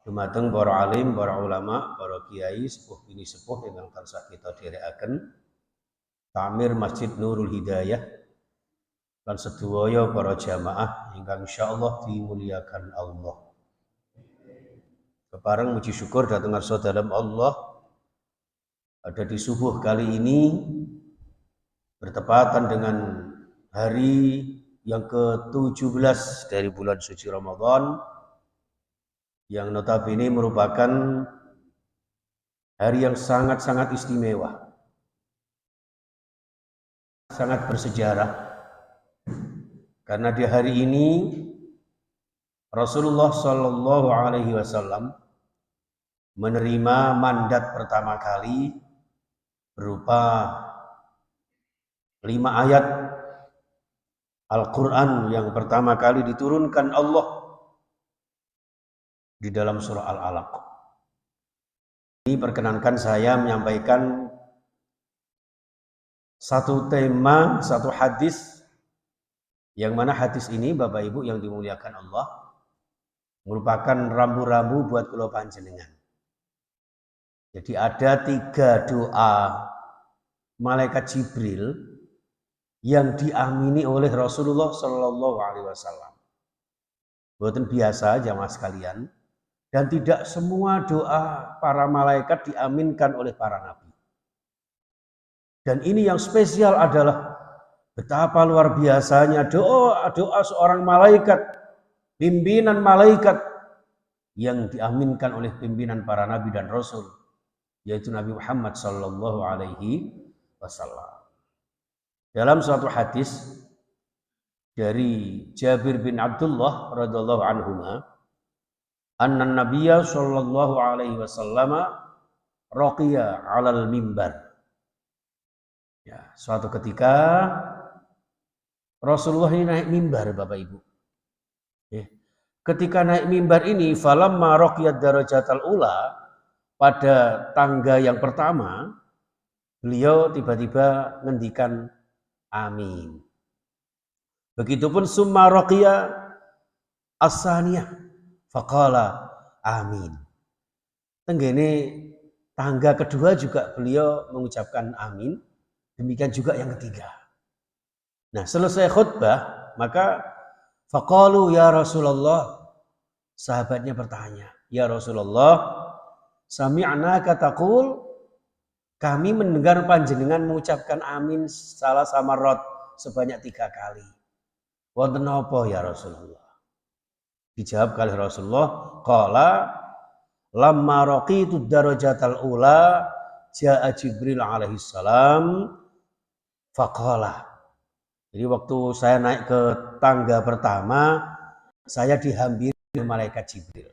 Dumateng para alim, para ulama, para kiai, sepuh bini sepuh ingkang tansah kita dherekaken Takmir Masjid Nurul Hidayah lan sedaya para jamaah ingkang insyaallah dimuliakan Allah. Kepareng muji syukur dhateng ngarsa dalem Allah pada di subuh kali ini bertepatan dengan hari yang ke-17 dari bulan suci Ramadan yang notabene merupakan hari yang sangat-sangat istimewa, sangat bersejarah, karena di hari ini Rasulullah Shallallahu Alaihi Wasallam menerima mandat pertama kali berupa 5 ayat Al-Quran yang pertama kali diturunkan Allah di dalam surah Al-Alaq. Ini perkenankan saya menyampaikan satu tema, satu hadis, yang mana hadis ini Bapak Ibu yang dimuliakan Allah merupakan rambu-rambu buat kula panjenengan. Jadi ada 3 doa malaikat Jibril yang diamini oleh Rasulullah Shallallahu Alaihi Wasallam. Bukan biasa jamaah sekalian, dan tidak semua doa para malaikat diaminkan oleh para nabi. Dan ini yang spesial adalah betapa luar biasanya doa seorang malaikat, pimpinan malaikat yang diaminkan oleh pimpinan para nabi dan rasul, yaitu Nabi Muhammad Sallallahu Alaihi Wasallam. Dalam suatu hadis dari Jabir bin Abdullah radhiyallahu anhuma, anna Nabiyya sallallahu alaihi wasallam raqiya 'alal mimbar. Ya, suatu ketika Rasulullah ini naik mimbar, Bapak Ibu. Ketika naik mimbar ini, falamma raqiyat darajatal ula, pada tangga yang pertama, beliau tiba-tiba ngendikan amin. Begitupun summa raqiya as-saniyah faqala amin. Tenggene tangga kedua juga beliau mengucapkan amin. Demikian juga yang ketiga. Nah, selesai khutbah, maka faqalu ya Rasulullah, sahabatnya bertanya, ya Rasulullah, sami'na kataqul, kami mendengar panjenengan mengucapkan amin salah samarot sebanyak 3 kali. Wonten napa ya Rasulullah? Dijawab kali Rasulullah, qala lamma raqitu darajatal ula jaa Jibril alaihi salam faqala. Jadi waktu saya naik ke tangga pertama, saya dihampiri oleh malaikat Jibril.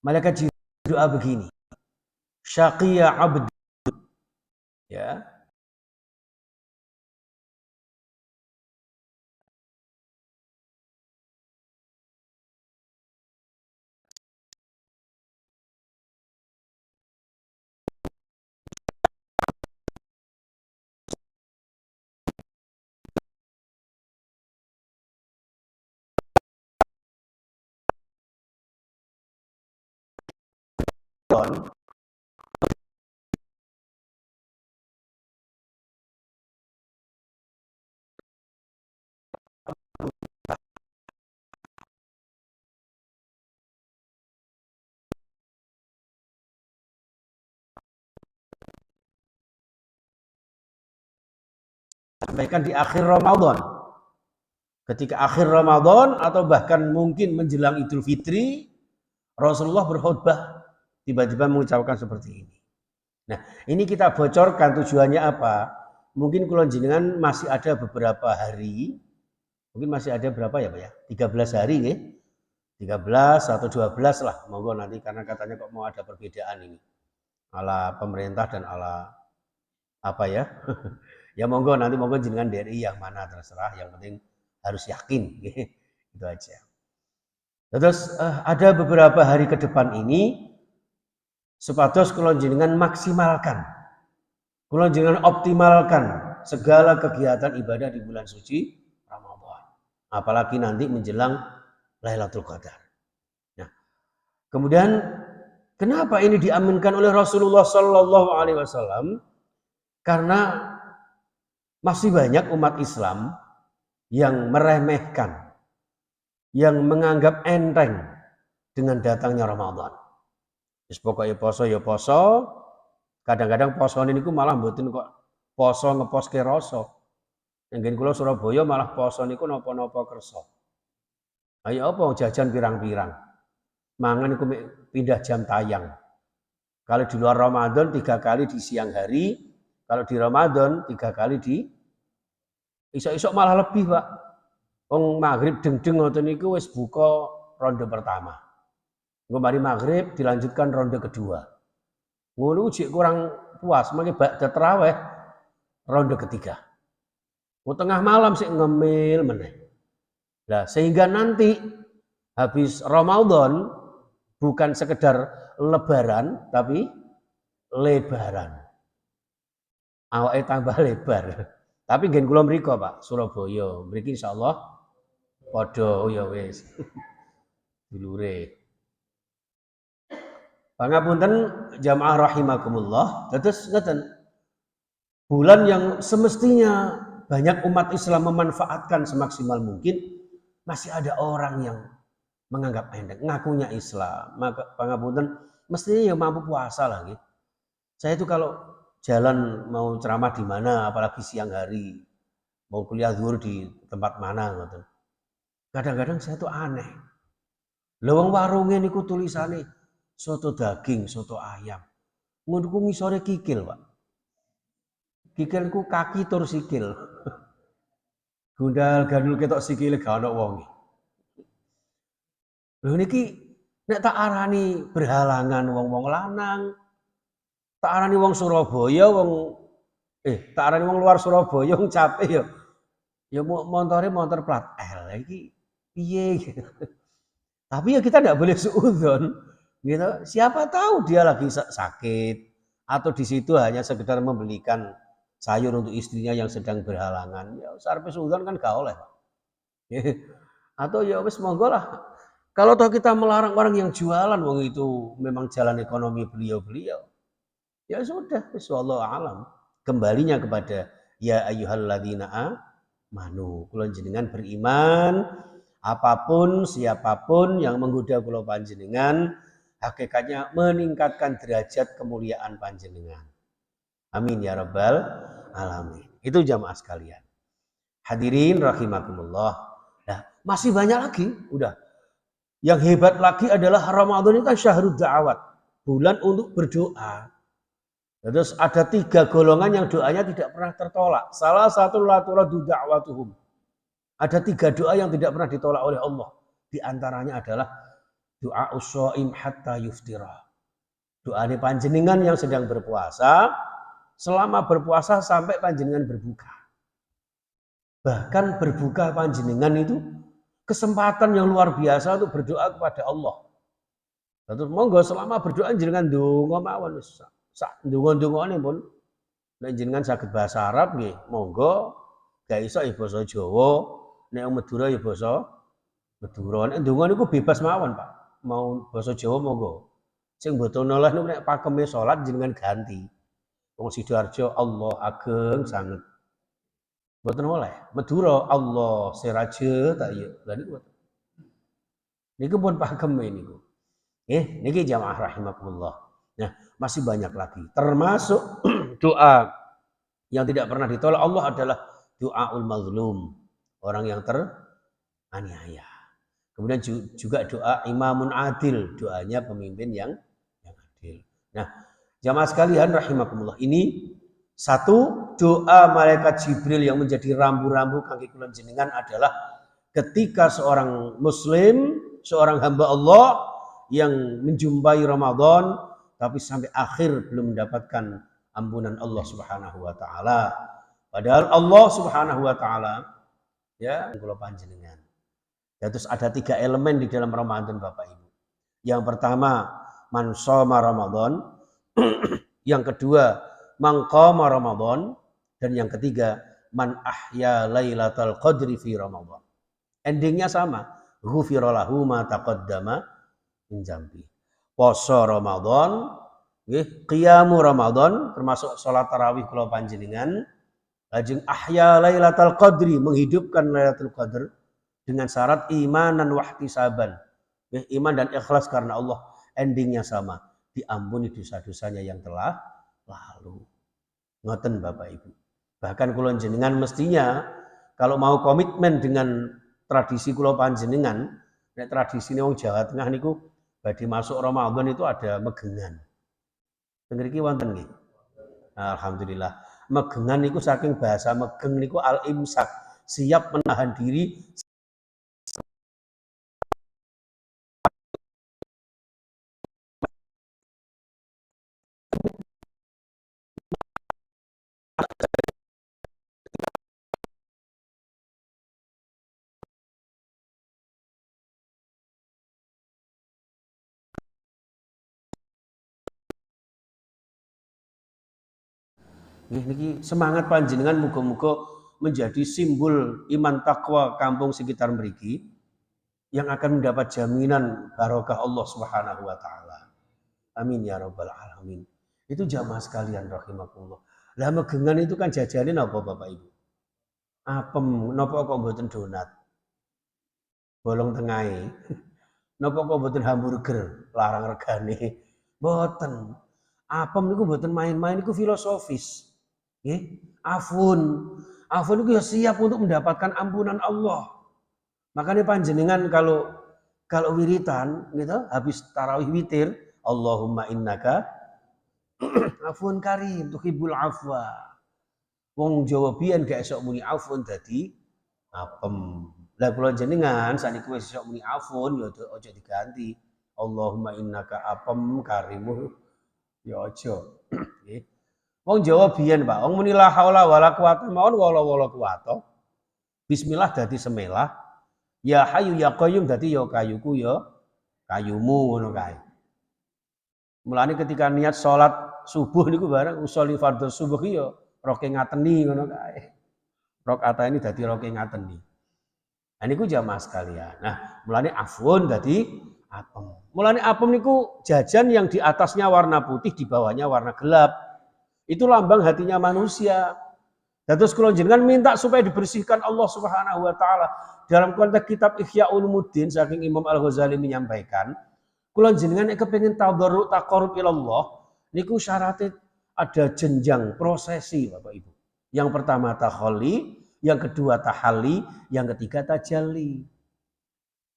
Malaikat Jibril doa begini, syaqiya abd, ya, sampaikan di akhir Ramadan. Ketika akhir Ramadan atau bahkan mungkin menjelang Idul Fitri, Rasulullah berkhutbah tiba-tiba mengucapkan seperti ini. Nah, ini kita bocorkan tujuannya apa? Mungkin kalau jenengan masih ada beberapa hari, mungkin masih ada berapa ya Pak ya? 13 hari ya? 13 atau 12 lah, monggo nanti, karena katanya kok mau ada perbedaan ini. Ala pemerintah dan ala apa ya? Ya monggo nanti, monggo jenengan DRI yang mana terserah, yang penting harus yakin, gitu aja. Terus ada beberapa hari ke depan ini supados kula jenengan maksimalkan, kula jenengan optimalkan segala kegiatan ibadah di bulan suci Ramadan, apalagi nanti menjelang Lailatul Qadar. Nah, Kemudian kenapa ini diaminkan oleh Rasulullah Sallallahu Alaihi Wasallam? Karena masih banyak umat Islam yang meremehkan, yang menganggap enteng dengan datangnya Ramadan. Wis pokoke poso ya poso, kadang-kadang posone niku malah mboten kok poso ngeposke rasa. Nggih kula Surabaya malah poso niku napa-napa kersa. Ayo apa jajan pirang-pirang. Mangan niku pindah jam tayang. Kalau di luar Ramadan 3 kali di siang hari, kalau di Ramadan 3 kali di isuk-isuk malah lebih, Pak. Wong maghrib deng-deng ngoten niku wis buka ronde pertama. Engko mari maghrib dilanjutkan ronde kedua. Ngono jek kurang puas, mangke ba'da tarawih ronde ketiga. Tengah malam sih ngemil meneh. Nah, sehingga nanti habis Ramadan bukan sekedar lebaran tapi lebaran. Awake tambah lebar. Tapi ngen kula mriko, Pak, Surabaya. Mriki insyaallah padha ya wis. Dulure. Pangapunten jamaah rahimakumullah. Terus ngeten. Bulan yang semestinya banyak umat Islam memanfaatkan semaksimal mungkin, masih ada orang yang menganggap enteng, ngakunya Islam. Maka pangapunten mestinya ya mampu puasa lagi. Saya itu kalau jalan mau ceramah di mana, apalagi siang hari, mau kuliah zuhur di tempat mana gitu. Kadang-kadang saya tuh aneh. Lawang warungnya niku tulisane soto daging, soto ayam. Ngono ku ngisore kikil, Pak. Kikilku kaki tur sikil. Gundal gandul ketok sikile gak ono wong. Lho niki nek tak arani berhalangan wong-wong lanang, tak arani wong Surabaya, tak arani wong luar Surabaya wong capek ya. Ya montore montor plat L iki piye. Tapi ya kita tidak boleh suudzon. Gitu. Siapa tahu dia lagi sakit atau di situ hanya sekedar membelikan sayur untuk istrinya yang sedang berhalangan. Ya sarpe suudzon kan gak oleh, Pak. Atau ya wis monggo lah. Kalau toh kita melarang orang yang jualan, wong itu memang jalan ekonomi beliau-beliau. Ya sudah, wallahu alam. Kembalinya kepada ya ayyuhalladzina amanu. Kula jenengan beriman, apapun siapapun yang menggoda kula panjenengan, hakikatnya meningkatkan derajat kemuliaan panjenengan. Amin ya rabbal alamin. Itu jamaah sekalian. Hadirin rahimakumullah. Nah, masih banyak lagi, udah. Yang hebat lagi adalah Ramadan itu kan syahrul da'awat, bulan untuk berdoa. Terus ada 3 golongan yang doanya tidak pernah tertolak. Salah satu la turadu da'watuhum. Ada 3 doa yang tidak pernah ditolak oleh Allah. Di antaranya adalah doa ushaim hatta yuftira. Doa ini panjenengan yang sedang berpuasa, selama berpuasa sampai panjenengan berbuka. Bahkan berbuka panjenengan itu kesempatan yang luar biasa untuk berdoa kepada Allah. Terus monggo selama berdoa jenengan ndonga mawon sak ndonga-ndongane pun nek jenengan saged bahasa Arab nggih, monggo gak iso ya basa Jawa, nek Madura ya basa Madura. Nek ndonga niku bebas mawon, Pak. Mau basa Jawa monggo. Sing mboten oleh niku nek pakeme salat jenengan ganti. Wong Sidoarjo Allah ageng sanget. Mboten oleh. Madura Allah seraja tak ya. Lah niku. Niku pun pakem niku. Niki jamaah rahimakumullah. Nah, masih banyak lagi. Termasuk doa yang tidak pernah ditolak Allah adalah doaul mazlum, orang yang teraniaya. Kemudian juga doa imamun adil, doanya pemimpin yang adil. Nah, jamaah sekalian rahimakumullah, ini satu doa malaikat Jibril yang menjadi rambu-rambu kaki kula jenengan adalah ketika seorang muslim, seorang hamba Allah yang menjumpai Ramadan tapi sampai akhir belum mendapatkan ampunan Allah Subhanahu wa taala. Padahal Allah Subhanahu wa taala ya kula panjenengan. Ya, terus ada 3 elemen di dalam Ramadan Bapak Ibu. Yang pertama man shoma Ramadan, yang kedua man qama Ramadan, dan yang ketiga man ahya lailatal qadri fi Ramadan. Endingnya sama, ghufira lahu ma taqaddama min dzambi. poso Ramadan, nggih, qiyamu Ramadan termasuk salat tarawih kula panjenengan, lajeng ahya lailatul qadri, menghidupkan lailatul qadar dengan syarat imanan wa ihtisaban. Nggih, iman dan ikhlas karena Allah, endingnya sama, diampuni dosa-dosanya yang telah lalu. Ngoten Bapak Ibu. Bahkan kula jenengan mestinya kalau mau komitmen dengan tradisi kula panjenengan, nek tradisine wong Jawa Tengah niku badhe masuk Ramadan itu ada megengan. Teng mriki wonten nggih. Alhamdulillah. Megengan niku saking bahasa megeng niku al-imsak, siap menahan diri. Niki semangat panjenengan muga-muga menjadi simbol iman takwa kampung sekitar mriki yang akan mendapat jaminan barokah Allah Subhanahu wa taala. Amin ya rabbal alamin. Itu jamaah sekalian rahimakumullah. Lah megengan itu kan jajane napa Bapak Ibu? Apem, napa kok mboten donat? Bolong tengahe. Napa kok mboten hamburger, larang regane? Mboten. Apem niku mboten main-main, niku filosofis. Nggih, afun. Afun itu ya siap untuk mendapatkan ampunan Allah. Makanya panjenengan kalau wiritan gitu, habis tarawih witir, Allahumma innaka afun karim tuhibbul afwa. Wong Jawa biyen gak esok muni afun dadi apem. Lah kula jenengan saniki wis esok muni afun ya aja diganti. Allahumma innaka apem karimu ya aja. Nggih. Wong Jawa biyen, Pak, wong muni la haula wala quwata mawon wala quwata. Bismillah dadi semelah. Ya Hayyu ya Qayyum dadi ya kayuku ya kayumu ngono kae. Mulane ketika niat salat subuh niku bareng usolli fardhu subuh ya roke ngateni ngono kae. Rakaat ini dadi roke ngateni. Nah niku jamaah sekalian. Nah, mulane afun dadi apem. Mulane apem niku jajan yang di atasnya warna putih, di bawahnya warna gelap. Itu lambang hatinya manusia. Dan terus kula jenengan minta supaya dibersihkan Allah Subhanahu wa taala. Dalam konteks kitab Ihya Ulumuddin saking Imam Al-Ghazali menyampaikan, kula jenengan nek kepengin tadarruk taqarrub ilallah, niku syaratnya ada jenjang prosesi Bapak Ibu. Yang pertama takhalli, yang kedua tahalli, yang ketiga tajalli.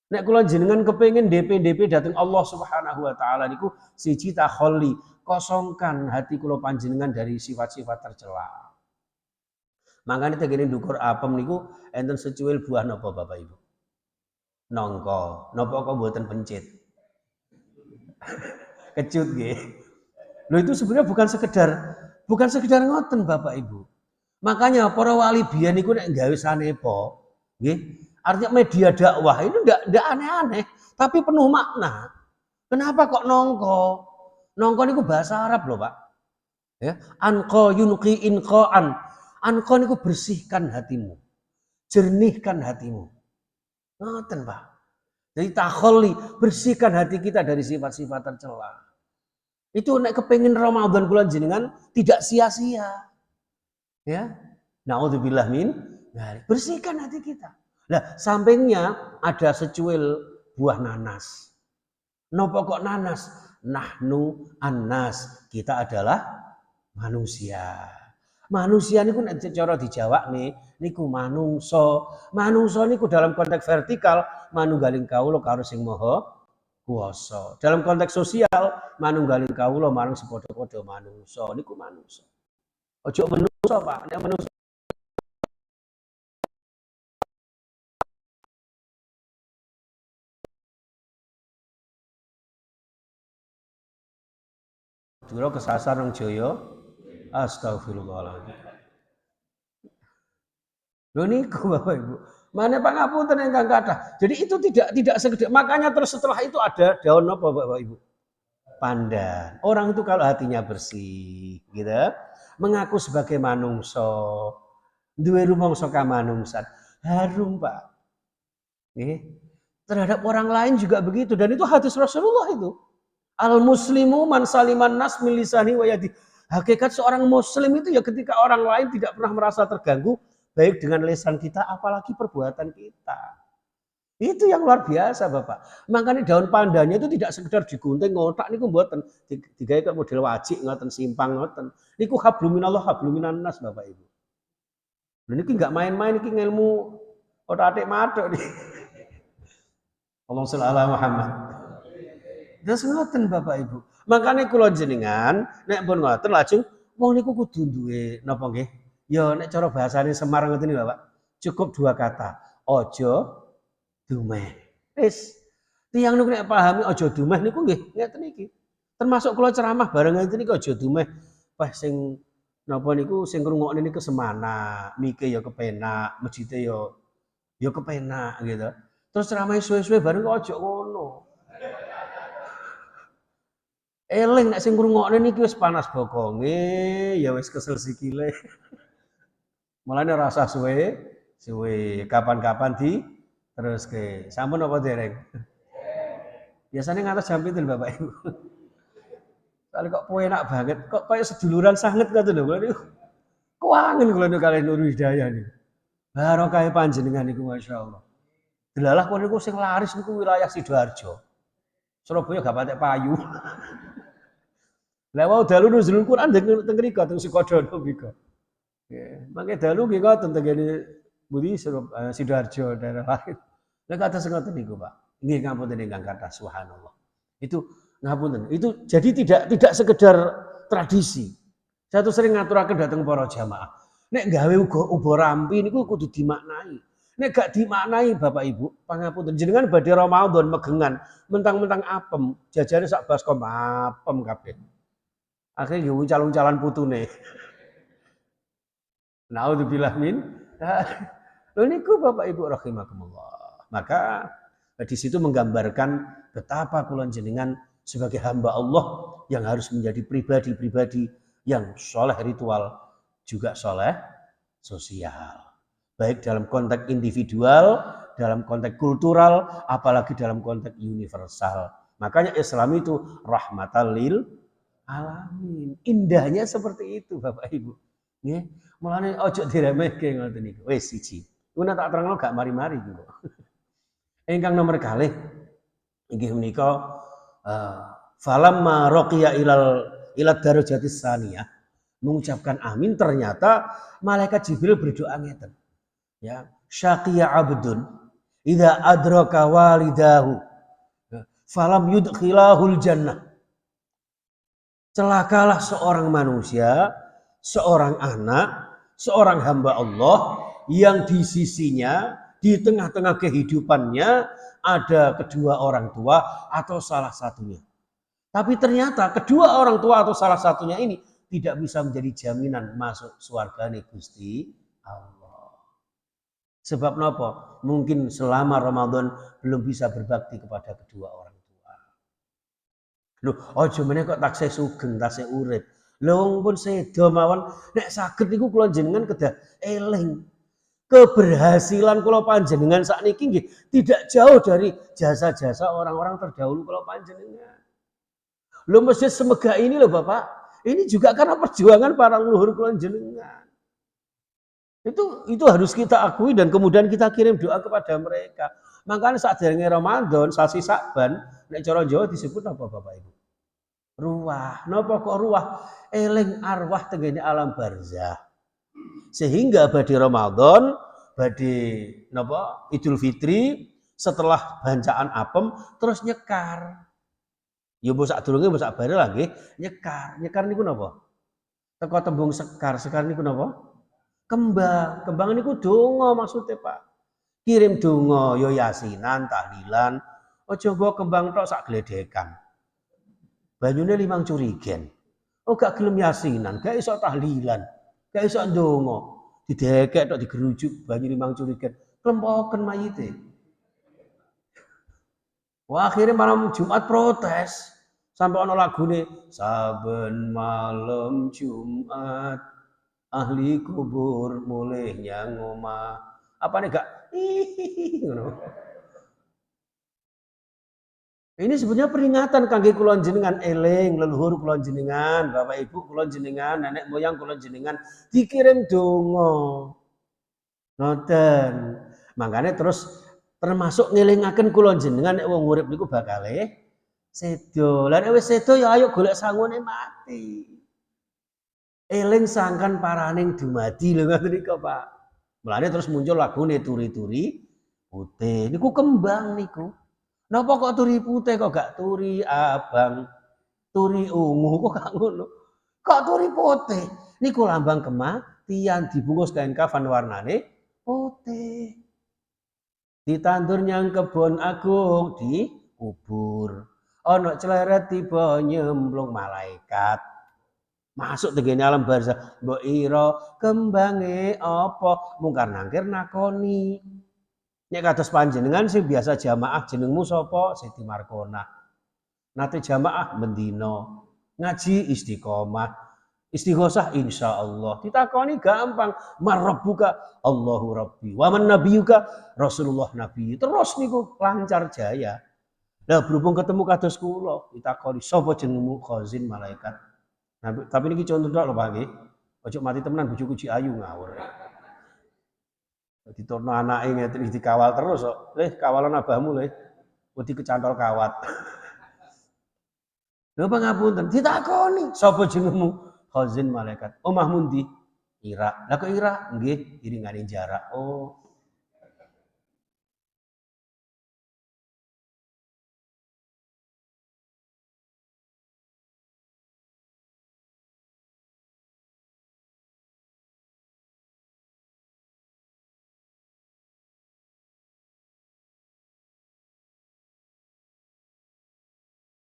Nek kula jenengan kepengin DP dateng Allah Subhanahu wa taala niku siji takhalli, kosongkan hati kula panjenengan dari sifat-sifat tercela. Makanya tegene ndukur apem niku enten secuil buah napa Bapak Ibu? Nangka. Napa kok mboten pencit? Kecut nggih. Lho itu sebenarnya bukan sekedar ngoten Bapak Ibu. Makanya para wali biyen niku nek gawe sanepa, nggih, artinya media dakwah itu ndak aneh-aneh, tapi penuh makna. Kenapa kok nongko? Nongko niku bahasa Arab loh, Pak. Ya, anqa yunqi inqaan. Anqa niku bersihkan hatimu. Jernihkan hatimu. Ngoten, Pak. Jadi takhalli, bersihkan hati kita dari sifat-sifat tercela. Itu nek kepengin Ramadan kula jenengan tidak sia-sia. Ya. Nauzubillah min dzalik. Bersihkan hati kita. Nah, sampingnya ada secuil buah nanas. Napa kok nanas? Nahnu annas. Kita adalah manusia. Manusia niku nek cara dijawabne niku manungsa. Manungsa niku dalam konteks vertikal manunggaling kawula karo sing maha kuwasa. Dalam konteks sosial manunggaling kawula marang sepadha-padha manungsa niku manungsa. Ojo menungsa, Pak. Nek menungsa dura kesasar nang Jaya. Astagfirullahaladzim. Lho niku Bapak Ibu. Mana pangapunten ingkang kathah. Jadi itu tidak sekedar, makanya terus setelah itu ada daun apa Bapak Ibu? Pandan. Orang itu kalau hatinya bersih, gitu, mengaku sebagai manungso, duwe rumangsa kamanungsan, harum Pak. Terhadap orang lain juga begitu, dan itu hadis Rasulullah itu. Al muslimu man saliman nas min lisani wa yadi. Hakikat seorang muslim itu ya ketika orang lain tidak pernah merasa terganggu baik dengan lisan kita apalagi perbuatan kita. Itu yang luar biasa, Bapak. Makanya daun pandannya itu tidak sekedar digunting ngotak niku mboten digawe kok model wajik ngoten simpang ngoten. Niku hablum minallah hablum minan nas, Bapak Ibu. Lha niki enggak main-main iki ngilmu otak-atik matuk nih. Allahumma sholli ala Muhammad. Terus ngoten Bapak Ibu. Makanya kula jenengan nek pun ngoten lajeng wong niku kudu duwe napa nggih? Ya nek cara bahasane Semar ngoten niku Bapak. Cukup dua kata. Ojo dumeh. Wis. Tiyang niku nek pahami aja dumeh niku nggih ngeten iki. Termasuk kula ceramah bareng ngeten niku aja dumeh. Wah sing napa niku sing ngrungokne niku semana, mike ya kepenak, mejite ya kepenak gitu. Terus ceramah suwe-suwe bareng kok aja ngono. Eling nek sing ngrungokne niki wis panas bokonge, ya wis kesel sikile. Mulane rasa suwe, kapan-kapan di terus ke. Sampun apa dereng? Biasanya ngantos jam pinten Bapak Ibu. Soale kok enak banget, kok kaya seduluran sanget ngoten lho. Kula niku kuangen kula niku kalih Nur Hidayah niku. Barokah panjenengan niku masyaallah. Delalah kula niku sing laris niku wilayah Sidoarjo. Surabaya gak patek payu. Lah wau dalu nuzulul Quran teng mriko teng Sukodono mriko. Nggih, mangke dalu nggih ngoten teng kene Budi Sidoarjo daerah lain. Lah kados ngoten niku, Pak. Nggih ngapunten ingkang kathah subhanallah. Itu ngapunten. Itu jadi tidak sekedar tradisi. Saya tuh sering ngaturaken dateng para jamaah. Nek gawe uga rampi niku kudu dimaknai. Nek gak dimaknai Bapak Ibu, pangapunten jenengan badhe Ramadan megengan, mentang-mentang apem, jajane sak baskom apem kabeh. Akhirnya yo calon-calon putune. Naudzubillah min. Lho niku Bapak Ibu rahimakumullah. Maka di situ menggambarkan betapa kula jenengan sebagai hamba Allah yang harus menjadi pribadi-pribadi yang soleh ritual juga soleh sosial. Baik dalam konteks individual, dalam konteks kultural, apalagi dalam konteks universal. Makanya Islam itu rahmatan lil alamin. Indahnya seperti itu Bapak Ibu. Nggih, mulane ojo diremehke ngoten niku. Wis siji. Ku nek tak terangno gak mari-mari niku. Ingkang nomor kalih inggih menika falamma raqiya ila darajatis saniyah mengucapkan amin ternyata malaikat Jibril berdoa ngeten. Ya, syaqiya abdun idza adraka walidahu falam yudkhilahul jannah. Celakalah seorang manusia, seorang anak, seorang hamba Allah yang di sisinya, di tengah-tengah kehidupannya ada kedua orang tua atau salah satunya. Tapi ternyata kedua orang tua atau salah satunya ini tidak bisa menjadi jaminan masuk surgane Gusti Allah. Sebab napa? Mungkin selama Ramadan belum bisa berbakti kepada kedua orang tua. Loh, aja meneh kok taksih sugeng, taksih urip. Lho pun sedo mawon nek saged niku kula jenengan kedah eling. Keberhasilan kula panjenengan sakniki nggih tidak jauh dari jasa-jasa orang-orang terdahulu kula panjenengan. Lho masjid semegah ini loh Bapak. Ini juga karena perjuangan para leluhur kula jenengan. Itu harus kita akui dan kemudian kita kirim doa kepada mereka. Makanya saat derenge Ramadan, sasi Sakban, nek cara Jawa disebut apa Bapak Ibu? Ruah. Napa kok ruah? Eling arwah tenggene alam barzah. Sehingga badhe Ramadan, badhe napa? Idul Fitri setelah bancaan apem terus nyekar. Ya mbok sadurunge mbok sakbare lah nggih, nyekar. Nyekar niku napa? Teko tembung sekar, sekar niku napa? Kembang, kembang niku donga maksudnya Pak. Kirim donga ya yasinan, tahlilan. Aja mbok kembang tok sak gledekan. Banyune 5 curigen. Oh gak gelem yasinan, gak iso tahlilan, gak iso donga. Didekek tok digerujuk banyu 5 curigen. Klempoken mayite. Wah akhirnya malam Jumat protes. Sampai ono lagune saben malam Jumat ahli kubur mulih nyang omah. Apa nih gak? Ngono. Ini sebenarnya peringatan kangge kula jenengan eling leluhur kula jenengan, bapak ibu kula jenengan, nenek moyang kula jenengan dikirim donga. Ngoten. Makanya terus termasuk ngelingaken kula jenengan nek wong urip niku bakale sedo. Lah nek wis sedo ya ayo golek sangune mati. Eling sangkan paraning dumadi lho ngoten niku, Pak. Mulane terus muncul lagune turi-turi putih. Niku kembang niku. Napa kok turi putih kok gak turi abang, turi ungu kok gak ngono. Kok turi putih? Niku lambang kematian dibungkus kain kafan warnane putih. Ditandur nyang kebon agung dikubur. Ana cleret tiba nyemplung malaikat. Masuk tegene alam barzah. Mbok ira kembange apa? Mungkar nangkir nakoni. Nek kados panjenengan sing biasa jamaah jenengmu sapa? Siti Markona. Nate jamaah mendino. Ngaji istiqomah. Istighosah insyaallah. Ditakoni gampang. Marabbuka Allahu Rabbi. Wa man nabiyuka Rasulullah Nabi. Terus niku lancar jaya. Lah berhubung ketemu kados kula, ditakoni sapa jenengmu? Khazin malaikat. Nah, tapi niki contoh tok lho Pak nggih. Ojo mati temenan bojoku Ji Ayu ngawur. Diturno anake ngeten dikawal terus kok. Kawalan abahmu leh. Wedi kecantol kawat. Lha pangapunten, ditakoni, sapa jenengmu? Khazin malaikat. Omahmu ndi? Irak. Lah kok Irak? Nggih, iringane jarak. Oh.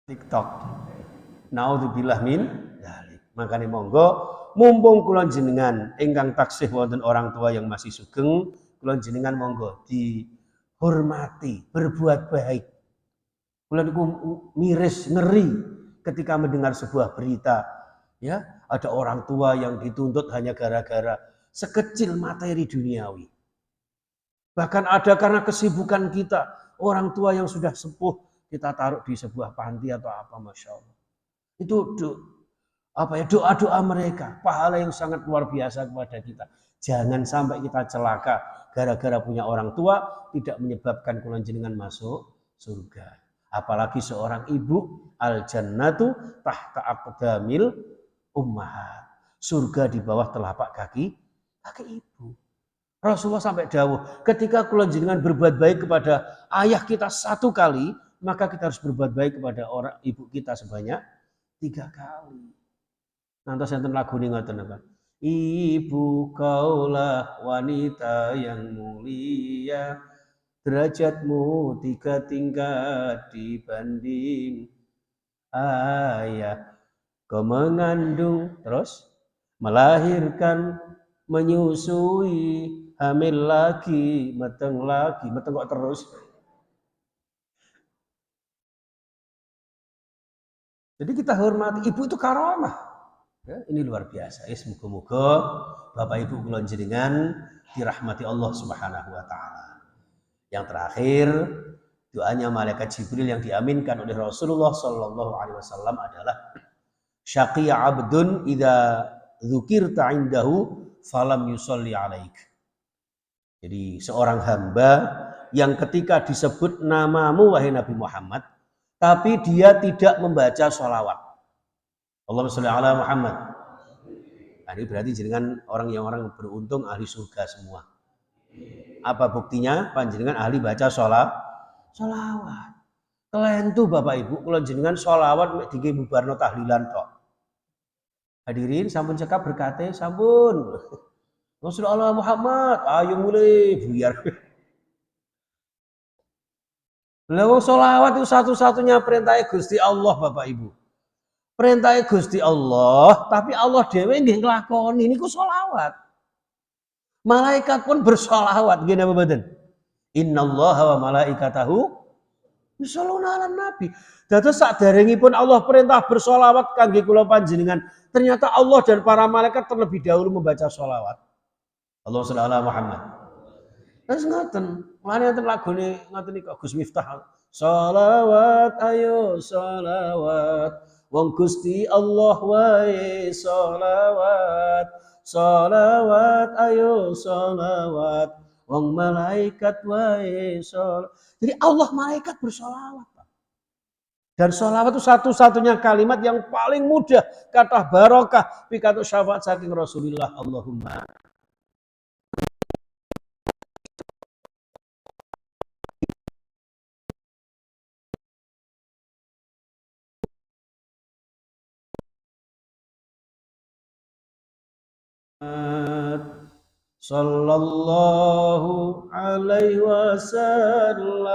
TikTok. Naudzubillah min dzalik. Makane monggo mumpung kula jenengan ingkang taksih wonten orang tua yang masih sugeng, kula jenengan monggo dihormati, berbuat baik. Kula niku miris, ngeri ketika mendengar sebuah berita, ya, ada orang tua yang dituntut hanya gara-gara sekecil materi duniawi. Bahkan ada karena kesibukan kita, orang tua yang sudah sepuh kita taruh di sebuah panti atau apa, masya Allah. Itu doa-doa mereka, pahala yang sangat luar biasa kepada kita. Jangan sampai kita celaka gara-gara punya orang tua tidak menyebabkan kula jenengan masuk surga. Apalagi seorang ibu, al jannatu tahta aqdamil ummahat. Surga di bawah telapak kaki ibu. Rasulullah sampai dawuh, ketika kula jenengan berbuat baik kepada ayah kita satu kali, maka kita harus berbuat baik kepada orang ibu kita sebanyak 3 kali. Nanti enten lagu ini ngoten apa? Ibu kaulah wanita yang mulia, derajatmu 3 tingkat dibanding ayah. Kau mengandung, terus melahirkan, menyusui, hamil lagi, meteng kok terus. Jadi kita hormati, ibu itu karamah. Ya, ini luar biasa. Semoga-moga Bapak Ibu kula jenengan dirahmati Allah Subhanahu wa taala. Yang terakhir, doanya malaikat Jibril yang diaminkan oleh Rasulullah sallallahu alaihi wasallam adalah syaqiya 'abdun idza dzukirta 'indahu falam yusolli 'alaik. Jadi seorang hamba yang ketika disebut namamu wahai Nabi Muhammad, tapi dia tidak membaca sholawat. Allahumma sholli ala Muhammad. Nah, ini berarti jenengan orang beruntung ahli surga semua. Apa buktinya? Panjenengan ahli baca sholawat. Kelentu Bapak Ibu, kalau jenengan sholawat mek dike bubarno tahlilan tok. Hadirin sampun cekap berkate sampun. Rasulullah Muhammad, ayo mulai buyar. Lewat sholawat itu satu-satunya perintah Gusti Allah Bapak Ibu. Perintah Gusti Allah, tapi Allah dhewe nggih nglakoni niku sholawat. Malaikat pun bersolawat, gini apa badan? Innallaha wa malaikatahu yusholluna 'alan nabi. Dados saderengipun Allah perintah bersolawat kangge kula panjenengan, ternyata Allah dan para malaikat terlebih dahulu membaca sholawat. Allahumma sholli ala Muhammad. Terus ngoten, mulane enten lagune ngoten niku Gus Miftah Sholawat ayo sholawat wong Gusti Allah wae sholawat. Sholawat ayo sholawat wong malaikat wae sholawat. Jadi Allah malaikat bersolawat. Dan sholawat itu satu-satunya kalimat yang paling mudah kata barokah pikantuk syafaat saking Rasulullah. Allahumma sallallahu alaihi wasallam.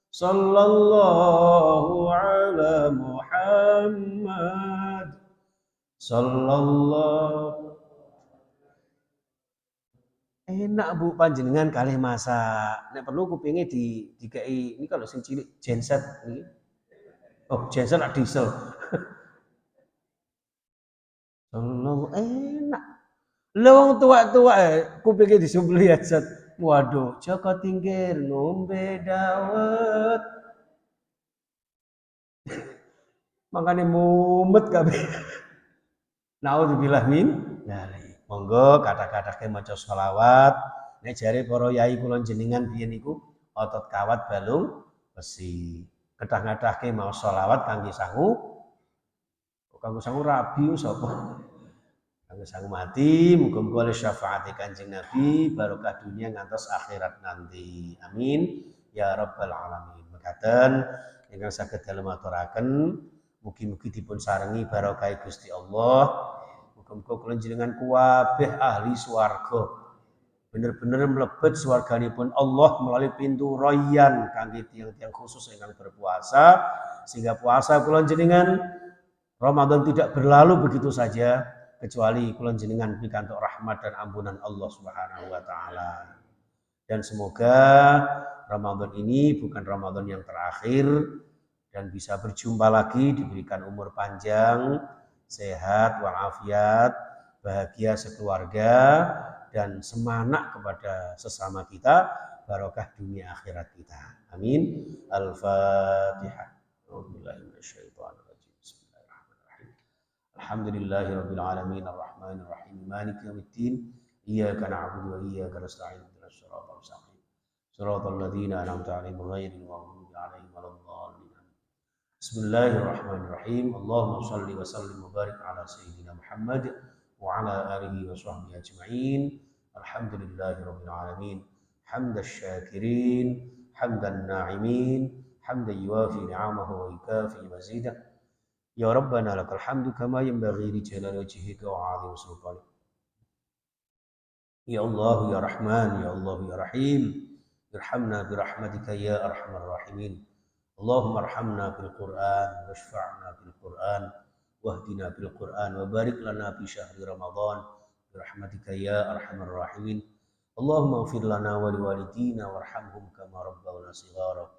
Sallallahu ala Muhammad. Sallallahu. Enak Bu panjenengan kalih masak. Nek perlu kupinge dikei ini kalau sing cilik genset iki. Oh, genset nak diesel. Sallallahu enak. Lha wong tua-tua kupinge disembelih headset. Waduh, Joko Tingkir ngombe dawet. Makanya mumet kabeh. Naudzubillah min dzalik. Monggo kata-kata maca sholawat. Nek jare para yai kula jenengan biyen niku otot kawat balung besi. Kedah-kedahke mau sholawat kangge sangu. Kanggo sangu rabi sapa? Kanggo sangu mati, muga-muga oleh syafaat Kanjeng Nabi barokah dunia ngantos akhirat nanti. Amin ya rabbal alamin. Mekaten ingkang saged dalem aturaken mugi-mugi dipun sarengi barokah Gusti Allah. Muga-muga kula jenengan kuwabeh ahli swarga. Bener-bener mlebet swarganipun Allah melalui pintu royan kangge tiyang-tiyang khusus ingkang berpuasa sehingga puasa kula jenengan Ramadan tidak berlalu begitu saja kecuali kula jenengan pikantuk rahmat dan ampunan Allah Subhanahu wa taala. Dan semoga Ramadan ini bukan Ramadan yang terakhir dan bisa berjumpa lagi, diberikan umur panjang, sehat walafiat, bahagia sekeluarga dan semanak kepada sesama kita, barokah dunia akhirat kita. Amin. Al-Fatihah. Alhamdulillahirabbil alamin arrahmanir rahim maliki yaumiddin iyyaka na'budu wa iyyaka nasta'in ihdinas siratal mustaqim siratal ladzina an'amta 'alaihim ghairil maghdubi 'alaihim waladdallin. Bismillahirrahmanirrahim. Allahumma shalli wa sallim wa barik ala sayyidina Muhammad wa ala alihi wa sahbihi ajma'in. Alhamdulillahirabbil alamin. Hamdasy syakirin, hamdan na'imin, hamdan yuwafi ni'amahu wa yukafi mazidah. Ya Rabbana lakal hamdu kama yanbaghi li jalali wajhika wa 'azimi sultanik. Ya Allah ya Rahman ya Allah ya Rahim. Irhamna bi rahmatika ya arhamar rahimin. Allahumma arhamna bil Qur'an washfa'na bil Qur'an wahdina bil Qur'an wa barik lana fi syahri Ramadan bi rahmatika ya arhamar rahimin. Allahumma ighfir lana wa liwalidina warhamhum kama rabbawna shighara.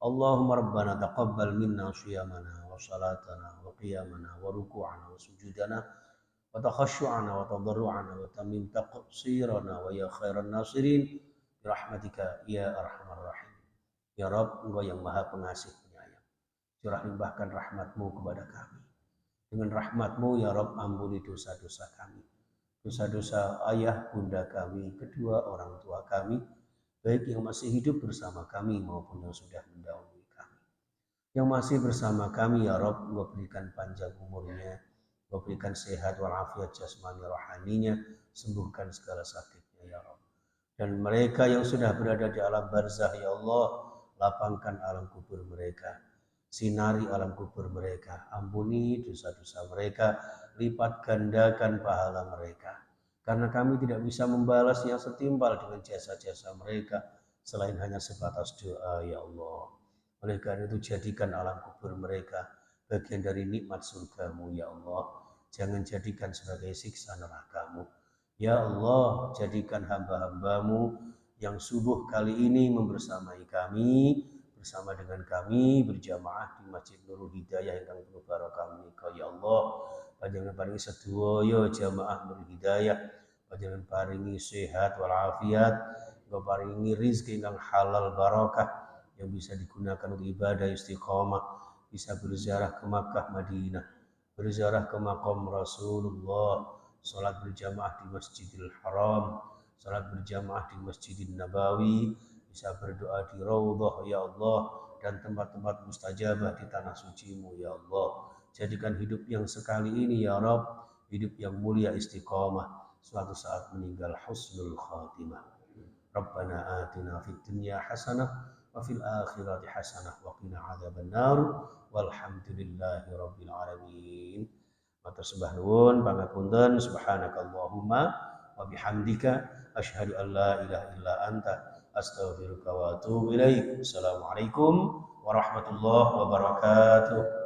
Allahumma rabbana taqabbal minna shiyamana wa salatana wa qiyamana wa ruku'ana wa sujudana wa takhashu'ana wa tadarru'ana wa tamim taqsirana wa ya khairan nasirin bi rahmatika ya arhamar rahim. Ya Rabb, Engkau yang Maha Pengasih Penyayang. Curah limpahkan rahmat-Mu kepada kami. Dengan rahmat-Mu ya Rabb, ampuni dosa-dosa kami. Dosa-dosa ayah bunda kami, kedua orang tua kami, baik yang masih hidup bersama kami maupun yang sudah mendahului kami. Yang masih bersama kami ya Rabb, Engkau berikan panjang umurnya, Engkau berikan sehat walafiat jasmani rohaninya, sembuhkan segala sakitnya ya Rabb. Dan mereka yang sudah berada di alam barzah ya Allah, lapangkan alam kubur mereka, sinari alam kubur mereka, ampuni dosa-dosa mereka, lipat gandakan pahala mereka. Karena kami tidak bisa membalas yang setimpal dengan jasa-jasa mereka selain hanya sebatas doa ya Allah. Oleh karena itu jadikan alam kubur mereka bagian dari nikmat surgamu ya Allah. Jangan jadikan sebagai siksa nerakamu. Ya Allah, jadikan hamba-hambamu yang subuh kali ini membersamai kami, bersama dengan kami berjamaah di Masjid Nurul Hidayah yang penuh barokah menika ya Allah. Panjenengan paringi sedaya jamaah Nurul Hidayah, panjenengan paringi sehat walafiat, Engkau paringi rezeki yang halal barokah, yang bisa digunakan untuk ibadah istiqomah, bisa berziarah ke Makkah, Madinah, berziarah ke makam Rasulullah, salat berjamaah di Masjidil Haram, salat berjamaah di Masjidil Nabawi, bisa berdoa di Raudhah ya Allah, dan tempat-tempat mustajabah di tanah suci-Mu ya Allah. Jadikan hidup yang sekali ini ya Rabb, hidup yang mulia istiqomah, suatu saat meninggal husnul khatimah. Rabbana atina fid dunya hasanah wa fil akhirati hasanah wa qina adzabannar walhamdulillahi rabbil alamin. Matur sembah nuwun pangapunten, subhanakallahumma wa bihamdika asyhadu an la ilaha illa anta astaghfiruka wa atubu ilaik. Assalamualaikum warahmatullahi wabarakatuh.